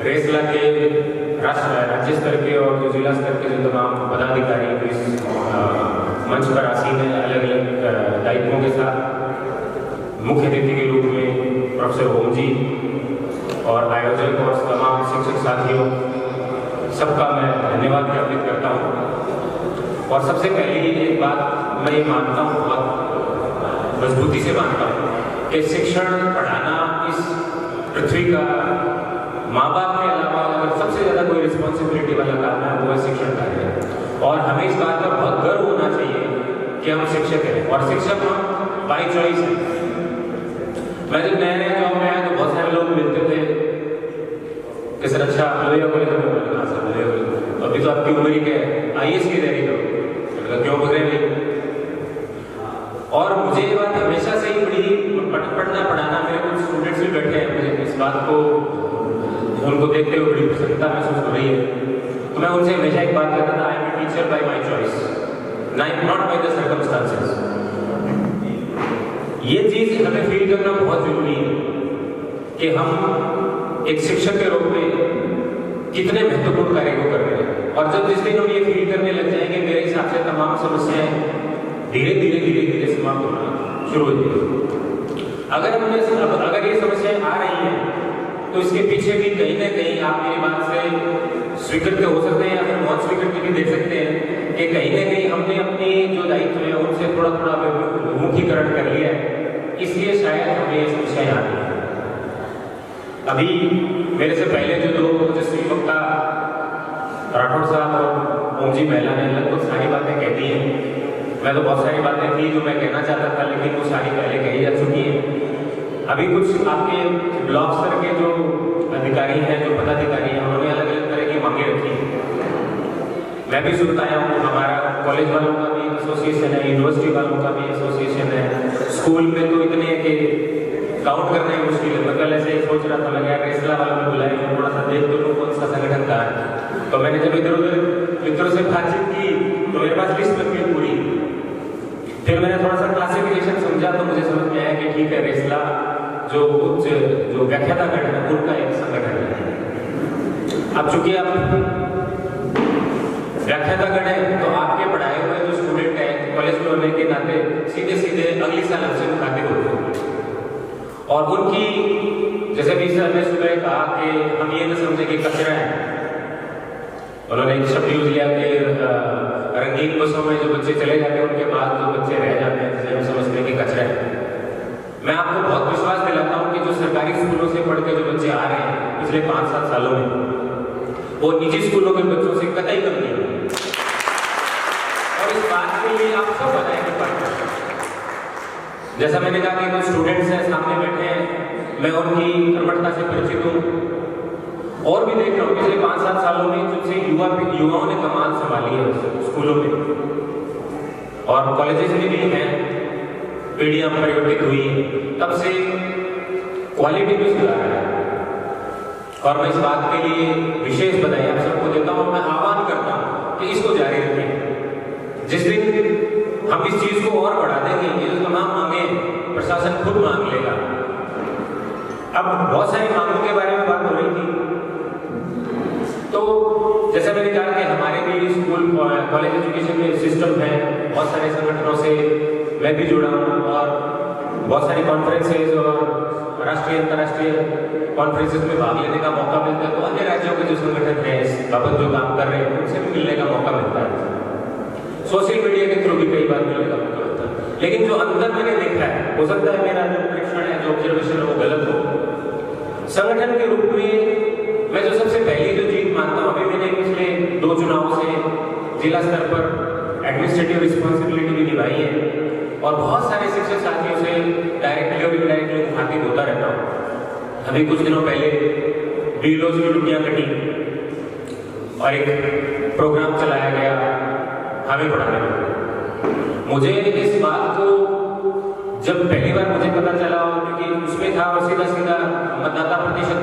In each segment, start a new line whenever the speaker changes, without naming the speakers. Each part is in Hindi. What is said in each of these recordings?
रेसला के राज्य स्तर के और जो जिला स्तर के जो तमाम पदाधिकारी इस मंच पर आसीन हैं अलग अलग दायित्वों के साथ, मुख्य अतिथि के रूप में प्रोफेसर ओम जी और आयोजक और तमाम शिक्षक साथियों, सबका मैं धन्यवाद ज्ञापित करता हूँ। और सबसे पहले एक बात मैं ये मानता हूँ, बहुत मजबूती से मानता हूँ कि शिक्षण पढ़ाना इस पृथ्वी का माँ बाप के अलावा अगर सबसे ज़्यादा कोई रिस्पॉन्सिबिलिटी वाला काम है वो है शिक्षण कार्य। और हमें इस बात का बहुत गर्व होना चाहिए कि हम शिक्षक हैं, और शिक्षक हम बाई चॉइस हैं। मैं जब नया नया जॉब में आया तो बहुत सारे लोग मिलते थे कि सर अच्छा लोहिया कॉलेज में बोलना सर लोहिया कॉलेज, अभी तो आपकी उम्र ही क्या है, IAS की तैयारी करो, क्यों बोल रहे हैं। और मुझे ये बात हमेशा से ही बड़ी पढ़ना पढ़ाना, मेरे कुछ स्टूडेंट्स भी बैठे हैं, मुझे इस बात को उनको देखते हुए बड़ी प्रसन्नता महसूस हो रही है। तो मैं उनसे हमेशा एक बात कहता था, I am a teacher by my choice, not by the circumstances. ये चीज हमें फील करना बहुत जरूरी है कि हम एक शिक्षक के रूप में कितने महत्वपूर्ण कार्य को कर रहे हैं। और जब जिस दिन हम ये फील करने लग जाएंगे, मेरे हिसाब से तमाम समस्याएं धीरे धीरे समाप्त होना शुरू हो जाएगी। अगर ये समस्याएं आ रही हैं तो इसके पीछे भी कहीं ना कहीं आप मेरी बात से स्वीकृत हो सकते हैं या फिर बहुत स्वीकृत भी दे सकते हैं कि कहीं ना कहीं हमने अपनी जो दायित्व है उनसे थोड़ा थोड़ा विमुखीकरण कर लिया है, इसलिए शायद हमें ये समस्याएं आ रही हैं। अभी मेरे से पहले जो दो ओजस्वी वक्ता राठौड़ साहब और ओम जी महिला ने लगभग सारी बातें कह दी हैं। मैं तो बहुत सारी बातें थी जो मैं कहना चाहता था, लेकिन वो सारी पहले कही जा चुकी हैं। अभी कुछ आपके ब्लॉक स्तर के जो अधिकारी हैं, जो पदाधिकारी हैं, उन्होंने अलग अलग तरह की मांगे रखी हैं। मैं भी सुनता आया हूँ, हमारा कॉलेज वालों का भी एसोसिएशन है, यूनिवर्सिटी वालों का भी एसोसिएशन है, स्कूल में तो इतने कि काउंट करना ही मुश्किल है। मैं कल ऐसे ही सोच रहा था, मैं यार रेसला वालों ने बुलाया, मैं थोड़ा सा देख तो लूँ कौन सा संगठन का है। तो मैंने जब इधर उधर मित्रों से बातचीत की तो मेरे पास लिस्ट बन गई पूरी। फिर मैंने थोड़ा सा क्लासिफिकेशन समझा तो मुझे समझ में आया कि ठीक है, रेसला जो व्याख्यातागण है उनका एक संगठन है। अब चूंकि आप व्याख्यातागण है तो आपके पढ़ाए हुए जो स्टूडेंट हैं कॉलेज में होने के नाते सीधे सीधे अगली साल हमसे मुखातिब होते हैं। और उनकी जैसे भी सर ने सुबह कहा कि हम ये न समझे कि कचरा है, उन्होंने एक शब्द यूज लिया कि रंगीन बसों में जो बच्चे चले जाते हैं उनके बाद जो बच्चे रह जाते हैं जिसे हम समझते हैं कि कचरा है। मैं आपको बहुत विश्वास दिलाता हूँ कि जो सरकारी स्कूलों से पढ़ के जो बच्चे आ रहे हैं पिछले 5-7 सालों में, वो निजी स्कूलों के बच्चों से कतई कम नहीं है। और इस बात के लिए आप सब बताएं कि पढ़ते हैं। जैसा मैंने कहा कि कुछ स्टूडेंट्स हैं सामने बैठे हैं, मैं उनकी कर्मठता से परिचित हूँ और भी देख रहा हूँ पिछले 5-7 सालों में जिनसे युवाओं ने कमाल संभाली है स्कूलों में और कॉलेजेस में भी हैं, पीढ़ियां परिवर्तित हुई हैं, तब से क्वालिटी में सुधार है। और मैं इस बात के लिए विशेष बधाई आप सबको देता हूँ और मैं आह्वान करता हूँ कि इसको जारी रखें। जिस दिन हम इस चीज को और बढ़ा देंगे, ये जो तमाम मांगे प्रशासन खुद मांग लेगा। अब बहुत सारी मांगों के बारे में बात हो रही थी, तो जैसा मैंने कहा कि हमारे भी स्कूल कॉलेज एजुकेशन में सिस्टम है, बहुत सारे संगठनों से मैं भी जुड़ा हूँ और बहुत सारी कॉन्फ्रेंसेज और राष्ट्रीय अंतर्राष्ट्रीय कॉन्फ्रेंसेज में भाग लेने का मौका मिलता है। तो अन्य राज्यों के जो संगठन हैं इस बाबत जो काम कर रहे हैं उनसे भी मिलने का मौका मिलता है। सोशल मीडिया के थ्रू भी कई बार मिलने का मौका मिलता है। लेकिन जो अंतर मैंने देखा है, हो सकता है मेरा जो प्रेक्षण है, जो ऑब्जर्वेशन है वो गलत हो। संगठन के रूप में मैं जो सबसे पहली जो चीज मानता हूँ, अभी मैंने पिछले 2 चुनावों से जिला स्तर पर एडमिनिस्ट्रेटिव रिस्पॉन्सिबिलिटी भी निभाई है और बहुत सारे शिक्षक साथियों से डायरेक्टली और इनडायरेक्टली मुखातिब होता रहता हूँ। अभी कुछ दिनों पहले बीलोज की टुकड़ियां कटी और एक प्रोग्राम चलाया गया हमें पढ़ाने में। मुझे इस बात को जब पहली बार मुझे पता चला, क्योंकि उसमें था और सीधा सीधा मतदाता प्रतिशत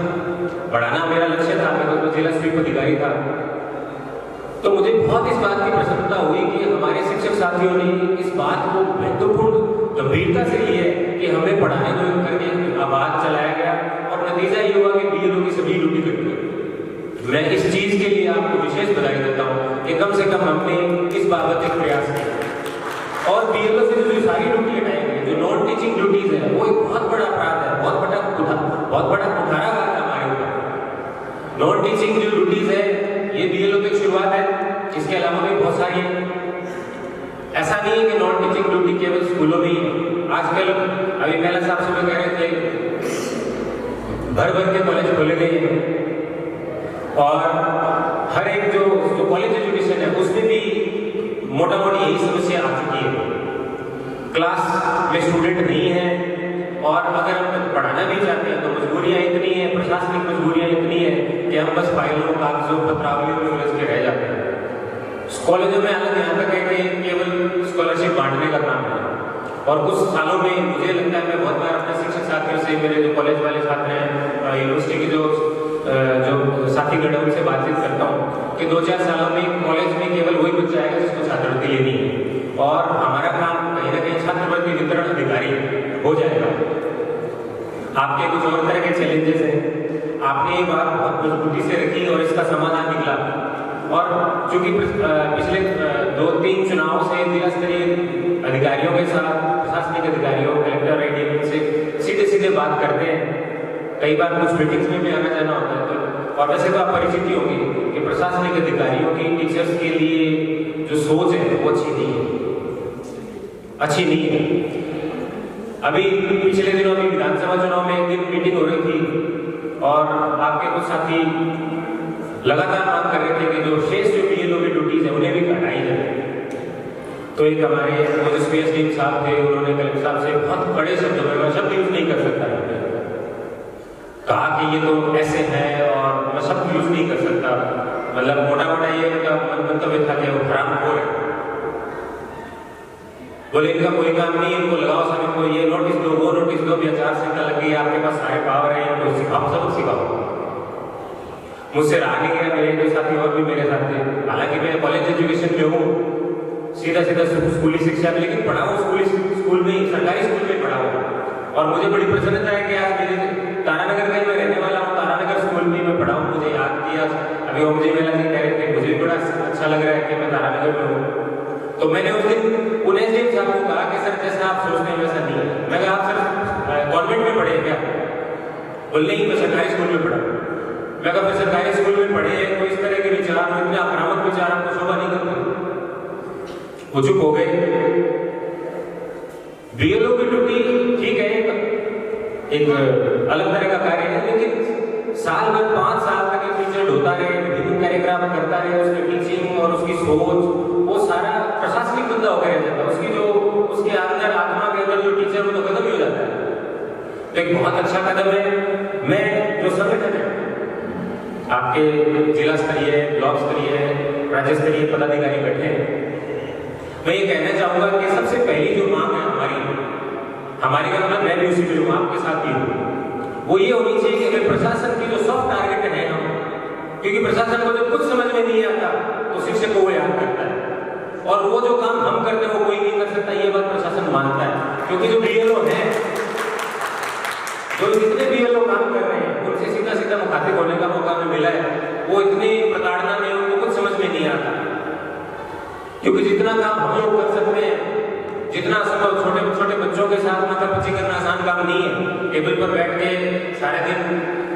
बढ़ाना मेरा लक्ष्य था, मैं तो जिला स्वीप अधिकारी था, तो मुझे बहुत इस बात की प्रसन्नता हुई कि हमारे शिक्षक साथियों ने इस बात को महत्वपूर्ण गंभीरता से ली है कि हमें पढ़ाने को करके आवाज चलाया गया और नतीजा ये हुआ कि बीएलओ की सभी ड्यूटी कट गई। मैं इस चीज के लिए आपको विशेष बधाई देता हूँ कि कम से कम हमने इस बाबत एक प्रयास किया। और बीएलओ से जो सारी ड्यूटी हटाएंगे, जो नॉन टीचिंग ड्यूटीज है, वो एक बहुत बड़ा अपराध है, बहुत बड़ा कुठाराघात है हमारे ऊपर। नॉन टीचिंग जो ड्यूटीज है ये बीएलओ की शुरुआत है, इसके अलावा भी बहुत सारी है। ऐसा नहीं है कि नॉन टीचिंग ड्यूटी केवल स्कूलों में ही है। आजकल अभी मेला साहब सुबह कह रहे थे भर के कॉलेज खोले गए हैं और हर एक जो कॉलेज एजुकेशन है उसमें भी मोटा मोटी यही समस्या आ चुकी है। क्लास में स्टूडेंट नहीं है और अगर हम पढ़ाना भी चाहते हैं तो मजबूरियां इतनी है, प्रशासनिक मजबूरियां इतनी है कि हम बस फाइलों, कागजों, पत्रावलियों में उलझ के रह जाते हैं। कॉलेजों में हालत यहाँ तक है कि केवल स्कॉलरशिप बांटने का काम है। और कुछ सालों में मुझे लगता है, मैं बहुत बार अपने शिक्षक साथियों से, मेरे जो कॉलेज वाले छात्र हैं, यूनिवर्सिटी के जो साथीगण है उनसे बातचीत करता हूँ कि 2-4 सालों में कॉलेज में केवल वही बच्चा आएगा जिसको छात्रवृत्ति लेनी है और हमारा काम कहीं ना कहीं छात्रवृत्ति वितरण अधिकारी हो जाएगा। आपके कुछ और तरह के चैलेंजेस हैं, आपने ये बात बहुत मजबूती से रखी और इसका समाधान निकला। और चूंकि पिछले 2-3 चुनाव से जिला स्तरीय अधिकारियों के साथ, प्रशासनिक अधिकारियों, कलेक्टर आईडी से सीधे बात करते हैं, कई बार कुछ मीटिंग्स में भी आना जाना होता है। तो और वैसे तो आप परिचित ही होंगे कि प्रशासनिक अधिकारियों की टीचर्स के लिए जो सोच है वो अच्छी नहीं है। अभी पिछले दिनों में विधानसभा चुनाव में एक दिन मीटिंग हो रही थी और आपके कुछ साथी लगातार मांग कर रहे थे कि जो शेष जो बीएलओ की ड्यूटीज है उन्हें भी हटाई जाए। तो एक हमारे ओएसपी एसडीएम साहब थे, उन्होंने कलेक्टर साहब से बहुत बड़े शब्दों में, मैं शब्द यूज नहीं कर सकता, कहा कि ये तो ऐसे है और मैं शब्द यूज नहीं कर सकता, मतलब मोटा ये उनका मंतव्य था कि वो हरामखोर है। बोले इनका कोई काम नहीं, इनको लगाओ सब, इनको ये नोटिस दो, वो नोटिस दो, भी आचार संहिता लग गई, आपके पास सारे पावर है, इनको सिखाओ, सबक सिखाओ। मुझसे रहा नहीं गया, मेरे जो साथी और भी मेरे साथ थे, हालांकि मैं कॉलेज एजुकेशन में हूँ, सीधा स्कूली शिक्षा में, लेकिन पढ़ा हूँ स्कूल में, सरकारी स्कूल में पढ़ा हूँ। और मुझे बड़ी प्रसन्नता है कि आज मेरे तारानगर में मैं रहने वाला हूँ, तारानगर स्कूल में मैं पढ़ा हूँ। मुझे याद किया, अभी ओम जी मेला जी कह रहे थे, मुझे भी बड़ा अच्छा लग रहा है कि मैं तारानगर में हूँ। तो मैंने उस दिन उन एसडीएम साहब को कहा कि सर जैसा आप सोचते हैं वैसा नहीं है। मैं कहा आप सर कॉन्वेंट में पढ़े क्या? बोले नहीं, मैं सरकारी स्कूल में पढ़ा। मैं कहा फिर सरकारी स्कूल में पढ़े हैं तो इस तरह के विचार, इतने आक्रामक विचार आपको शोभा नहीं करते। वो चुप हो गए। बीएलओ की ड्यूटी ठीक है, एक अलग तरह का कार्य है, लेकिन साल भर 5 साल तक एक टीचर ढोता रहे, विभिन्न कार्यक्रम करता रहे, उसकी टीचिंग और उसकी सोच, वो सारा प्रशासनिक बंदा होकर रह जाता है। उसके अंदर आत्मा के अंदर जो टीचर वो तो खत्म ही हो जाता है। तो एक बहुत अच्छा कदम है। मैं जो संगठन है, आपके जिला स्तरीय, ब्लॉक स्तरीय, राज्य स्तरीय पदाधिकारी बैठे हैं, मैं ये कहना चाहूंगा कि सबसे पहली जो मांग है हमारी मतलब मैं भी उसी में हूँ, आपके साथ ही हूँ, वो ये होनी चाहिए कि प्रशासन की जो सॉफ्ट टारगेट है हम, क्योंकि प्रशासन को जब कुछ समझ में नहीं आता तो शिक्षक को वो याद करता है, और वो जो काम हम करते हैं वो कोई नहीं कर सकता, ये बात प्रशासन मानता है। क्योंकि जो बीएलओ है, जो जितने बीएलओ काम कर रहे हैं, उनसे सीधा मुखातिब होने का मौका हमें मिला है, वो इतनी प्रताड़ना में उनको कुछ समझ में नहीं आता। क्योंकि जितना काम हम लोग कर सकते हैं, जितना संभव छोटे बच्चों के साथ माथा-पची करना आसान काम नहीं है। टेबल पर बैठ के सारे दिन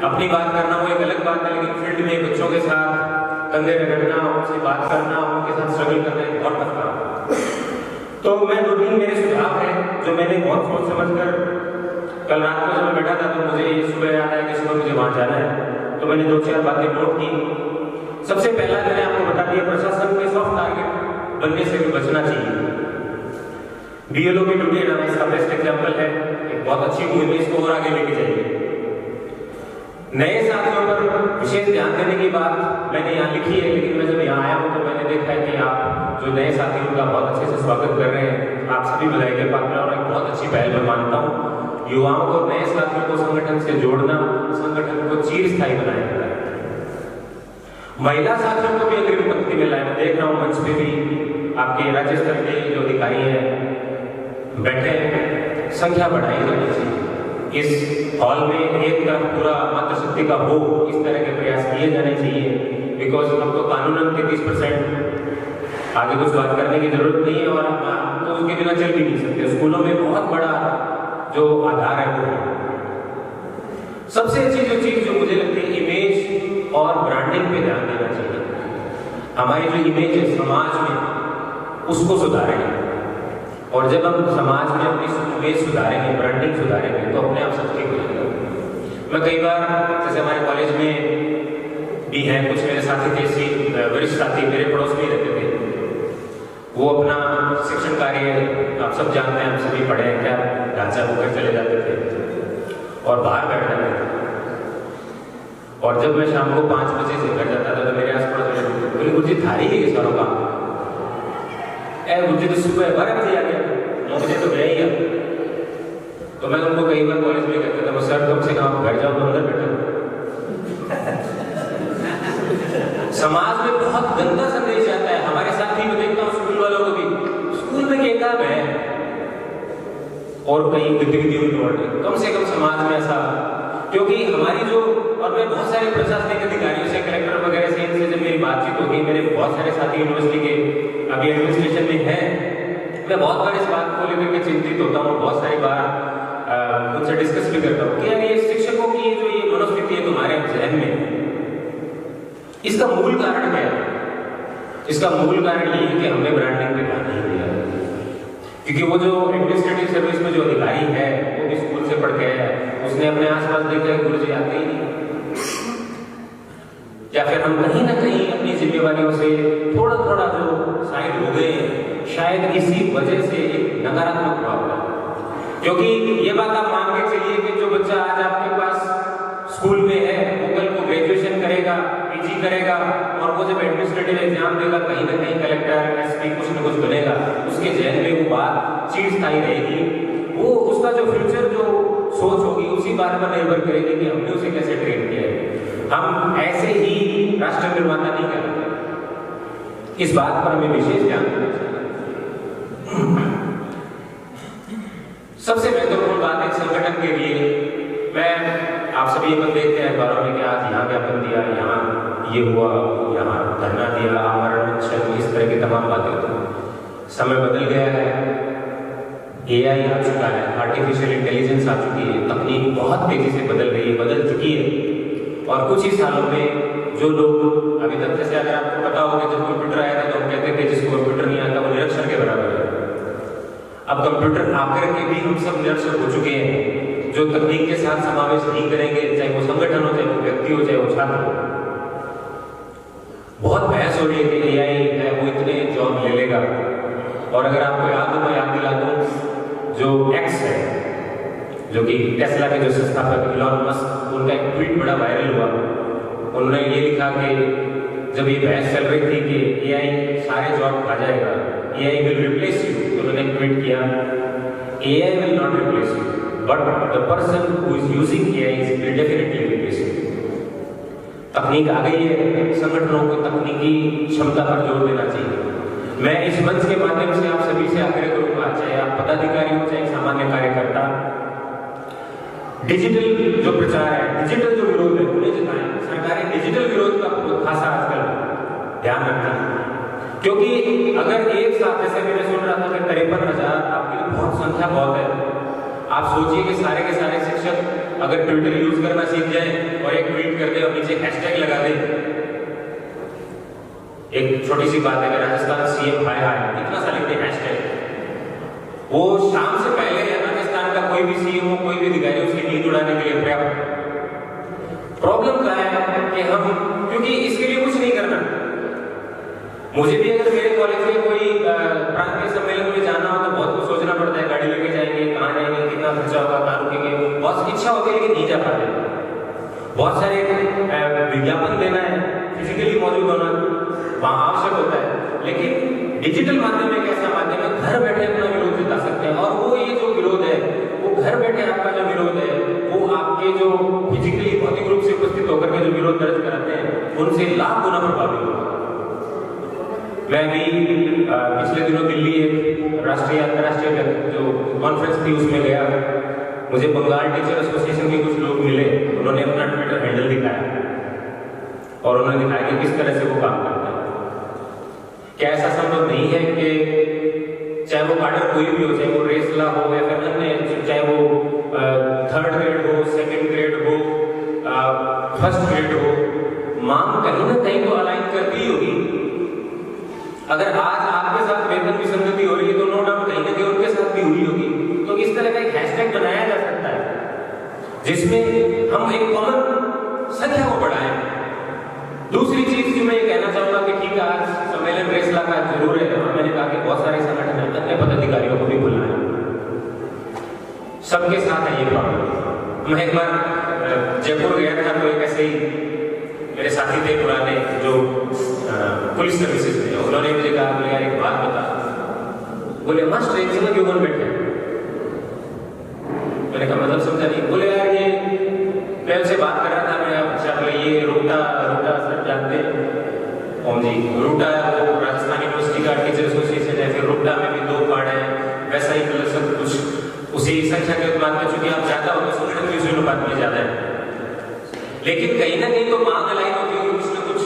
अपनी बात करना वो एक अलग बात है, लेकिन फील्ड में बच्चों के साथ कंधे रगड़ना, उनसे बात करना, उनके साथ स्ट्रगल करना एक बहुत टफ काम। तो मैं 2-3 मेरे सुझाव हैं जो मैंने बहुत सोच समझकर, कल रात को जब मैं बैठा था तो मुझे सुबह याद आया कि सुबह मुझे वहां जाना है, तो मैंने 2-4 बातें नोट की। सबसे पहला मैंने आपको बता दिया, प्रशासन के सॉफ्ट टारगेट बनने से भी बचना चाहिए। बीएलओ की ड्यूटी ना इसका बेस्ट एग्जाम्पल है, एक बहुत अच्छी मुहिम, इसको और आगे लेके जाइए। नए साथियों पर विशेष ध्यान देने की बात मैंने यहाँ लिखी है, लेकिन मैं जब यहाँ आया हूँ तो मैंने देखा है कि आप जो नए साथी उनका बहुत अच्छे से स्वागत कर रहे हैं। आप सभी बधाई के पात्र हैं और एक बहुत अच्छी पहल मैं मानता हूँ। युवाओं को, नए साथियों को संगठन से जोड़ना, संगठन को चिरस्थायी बनाएगा। महिला साथियों को भी अग्रिम पंक्ति में लाए। मैं देख रहा हूँ मंच पे भी आपके राज्य स्तर के जो अधिकारी हैं बैठे, संख्या बढ़ाई जानी चाहिए। इस हॉल में एक तरफ पूरा मातृशक्ति का हो, इस तरह के प्रयास किए जाने चाहिए। बिकॉज अब तो कानूनन 33% आगे कुछ बात करने की जरूरत नहीं है और हम तो उसके बिना चल भी नहीं सकते। स्कूलों में बहुत बड़ा जो आधार है वो है। सबसे अच्छी जो चीज जो मुझे लगती है, इमेज और ब्रांडिंग पे ध्यान देना चाहिए। हमारी जो इमेज है समाज में, उसको सुधारेंगे, और जब हम समाज में अपनी इमेज सुधारेंगे, ब्रांडिंग सुधारेंगे, तो अपने आप सब ठीक हो जाएगा। मैं कई बार, जैसे हमारे कॉलेज में भी हैं कुछ मेरे साथी थे, वरिष्ठ साथी मेरे पड़ोस में रहते थे, वो अपना शिक्षण कार्य आप सब जानते हैं, हम सभी पढ़े हैं, क्या ढांचा होकर चले जाते थे और बाहर बैठ जाते थे। और जब मैं शाम को 5 बजे से घर जाता था तो मेरे आस पड़ोस बोले, गुरुजी थारी है ये सारों काम, गुरुजी तो सुबह 12 बजे आ गया, 9 बजे तो गया ही है। तो मैं उनको कई बार कॉलेज में कहता था, सर कम से कम आप घर जाओ तो अंदर बैठो। समाज में बहुत गंदा संदेश आता है। हमारे साथ ही मैं देखता हूँ स्कूल वालों को भी, स्कूल में किताब है और कई गतिविधियों में दौड़ रहे। कम से कम समाज में ऐसा, क्योंकि हमारी जो, और मैं बहुत सारे प्रशासनिक अधिकारियों से, कलेक्टर वगैरह से, इनसे जब मेरी बातचीत होगी, मेरे बहुत सारे साथी यूनिवर्सिटी के अभी एडमिनिस्ट्रेशन में हैं, मैं बहुत बार इस बात को लेकर के चिंतित होता हूँ, बहुत सारी बार उनसे डिस्कस भी करता हूँ कि यार ये शिक्षकों की जो ये मनोस्थिति है तुम्हारे जहन में, इसका मूल कारण क्या है? इसका मूल कारण ये है कि हमने ब्रांडिंग पे ध्यान नहीं दिया। क्योंकि वो जो एडमिनिस्ट्रेटिव सर्विस में जो अधिकारी है वो भी स्कूल से पढ़ के आया है, उसने अपने आसपास देखा है गुरुजी आते ही नहीं, या फिर हम कहीं ना कहीं अपनी जिम्मेवारियों से थोड़ा थोड़ा जो साइड हो गए हैं, शायद इसी वजह से एक नकारात्मक प्रभाव है। क्योंकि ये बात आप मान के चलिए कि जो बच्चा आज आपके पास स्कूल में है वो कल को ग्रेजुएशन करेगा, पीजी करेगा, और वो जब एडमिनिस्ट्रेटिव एग्जाम देगा कहीं ना कहीं कलेक्टर, एसपी कुछ न कुछ बनेगा, उसके जहन में वो बात चिरस्थायी रहेगी। वो उसका जो फ्यूचर जो सोच होगी उसी बात पर निर्भर करेगी कि हमने उसे कैसे ट्रेन किया है। हम ऐसे ही राष्ट्र निर्माता नहीं करते। इस बात पर हमें विशेष ध्यान देना चाहिए। सबसे महत्वपूर्ण बात है संगठन के लिए, मैं आप सभी अपन देखते हैं अखबारों में कि आज यहाँ ज्ञापन दिया, यहाँ ये हुआ, यहाँ धरना दिया, आमरण अनशन, इस तरह की तमाम बातें होती हैं। समय बदल गया है, एआई आ चुका है, आर्टिफिशियल इंटेलिजेंस आ चुकी है, तकनीक बहुत तेजी से बदल रही है, बदल चुकी है। और कुछ ही सालों में जो लोग अभी तक, जैसे अगर आपको पता होगा जब कंप्यूटर आया था तो हम कहते थे जिसको कंप्यूटर नहीं आता वो निरक्षर के बराबर है। अब कंप्यूटर आकर के भी हम सब निरक्षर हो चुके हैं। जो तकनीक के साथ समावेश नहीं करेंगे, चाहे वो संगठन हो, चाहे वो व्यक्ति हो, चाहे वो छात्र हो। बहुत बहस हो रही है कि एआई है वो इतने जॉब ले लेगा, और अगर आपको याद हो, मैं याद दिला दूं, जो एक्स है, जो कि टेस्ला के जो संस्थापक इलॉन मस्क, उनका एक ट्वीट बड़ा वायरल हुआ। उन्होंने ये लिखा कि जब ये बहस चल रही थी कि एआई सारे जॉब खा जाएगा, एआई विल रिप्लेस यू, तो उन्होंने ट्वीट किया, AI will not replace you, but the person who is using AI will definitely replace you. तकनीक आ गई है, संगठनों को तकनीकी क्षमता पर जोर देना चाहिए। मैं इस मंच के माध्यम से आप सभी से आग्रह करूंगा, चाहे आप पदाधिकारी हो, चाहे सामान्य कार्यकर्ता, डिजिटल जो प्रचार है, डिजिटल जो विरोध है, उन्हें जिताएं। सरकारें डिजिटल विरोध का खासा आजकल ध्यान रखती है, क्योंकि अगर एक साथ, जैसे मैंने सुन रहा था कि 53,000 आपकी बहुत संख्या बहुत है। आप सोचिए कि सारे के सारे शिक्षक अगर ट्विटर यूज करना सीख जाए और एक ट्वीट कर दे और नीचे हैशटैग लगा दे। एक छोटी सी बात है कि राजस्थान सीएम हाय हाय, इतना सा लिखते हैशटैग, वो शाम से पहले राजस्थान का कोई भी सीएम हो, कोई भी अधिकारी उसकी नींद उड़ाने के लिए पर्याप्त। प्रॉब्लम क्या है कि हम, क्योंकि इसके लिए कुछ नहीं करना। मुझे भी अगर मेरे कॉलेज में कोई प्रांतीय सम्मेलन में जाना हो तो बहुत कुछ सोचना पड़ता है, गाड़ी लेके जाएंगे, कहाँ जाएंगे, कितना खर्चा होगा, कहाँ रुकेंगे, बहुत इच्छा होती है लेकिन नहीं जा पाते। बहुत सारे विज्ञापन देना है, फिजिकली मौजूद होना वहाँ आवश्यक होता है, लेकिन डिजिटल माध्यम एक ऐसा माध्यम है, घर बैठे अपना विरोध जता सकते हैं। और वो ये जो विरोध है, वो घर बैठे आपका जो विरोध है, वो आपके जो फिजिकली भौतिक रूप से उपस्थित होकर के जो विरोध दर्ज कराते हैं, उनसे लाख गुना प्रभावी होगा। मैं भी पिछले दिनों दिल्ली एक राष्ट्रीय अंतर्राष्ट्रीय जो कॉन्फ्रेंस थी उसमें गया, मुझे बंगाल टीचर एसोसिएशन के कुछ लोग मिले, उन्होंने अपना ट्विटर हैंडल दिखाया और उन्होंने दिखाया कि किस तरह से वो काम करता है। क्या ऐसा संभव नहीं है कि चाहे वो कार्डर कोई भी हो, चाहे वो रेसला हो या फिर अन्य, चाहे वो 3rd ग्रेड हो, 2nd ग्रेड हो, 1st ग्रेड हो, मांग कहीं ना कहीं तो अलाइन करती ही होगी। अगर आज आपके साथ वेतन विसंगति हो रही है तो नो डाउट कहीं ना कहीं उनके साथ भी हुई होगी। तो इस तरह का एक हैशटैग बनाया जा सकता है जिसमें हम एक कॉमन संख्या को बढ़ाएं। दूसरी चीज की मैं ये कहना चाहूंगा कि ठीक है, आज सम्मेलन रेसला का जरूर है, और मैंने कहा कि बहुत सारे संगठन है, अन्य पदाधिकारियों को भी बुलाएं, सबके साथ है ये प्रॉब्लम। मैं एक बार जयपुर गया था तो एक ऐसे ही मेरे साथी थे पुराने जो पुलिस सर्विसेज में, उन्होंने मुझे कहा, बोले यार एक बात बता, बोले मस्त ट्रेन से क्यों बन बैठे? मैंने कहा मतलब समझा नहीं। बोले यार ये मैं उनसे बात कर रहा था, मैं अच्छा बोले ये रूटा सर जानते हैं? ओम जी, रूटा वो राजस्थान यूनिवर्सिटी का टीचर एसोसिएशन है, फिर रूटा में भी 2 पार्ट है, वैसा ही मतलब सब कुछ उसी संख्या के अनुपात में, चूंकि आप ज्यादा होगा सोशल भी उसी अनुपात में ज्यादा है, लेकिन कहीं ना कहीं तो मांग अलाइन होती है कुछ ना कुछ।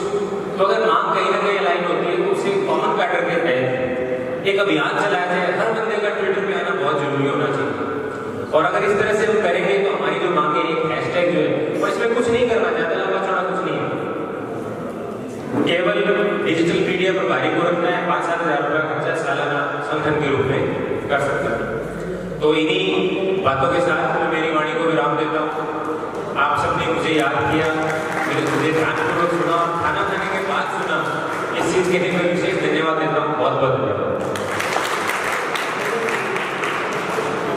तो अगर मांग कहीं ना कहीं अलाइन होती है तो उसे कॉमन पैटर्न के तहत एक अभियान चलाया जाए, हर बंदे का ट्विटर पे आना बहुत जरूरी होना चाहिए। और अगर इस तरह से हम करेंगे तो हमारी जो मांगे, एक हैशटैग जो है, और इसमें कुछ नहीं करना, ज्यादा लंबा चौड़ा कुछ नहीं है, केवल डिजिटल मीडिया पर भारी को रखना है, 5-7 हज़ार रुपया खर्चा सालाना संगठन के रूप में कर सकता है। तो इन्हीं बातों के साथ मैं मेरी वाणी को विराम देता हूँ। आप सबने मुझे याद किया, मुझे ध्यानपूर्वक सुना, खाना खाने के बाद सुना, इस चीज के लिए मैं विशेष धन्यवाद देता हूँ। बहुत बहुत धन्यवाद।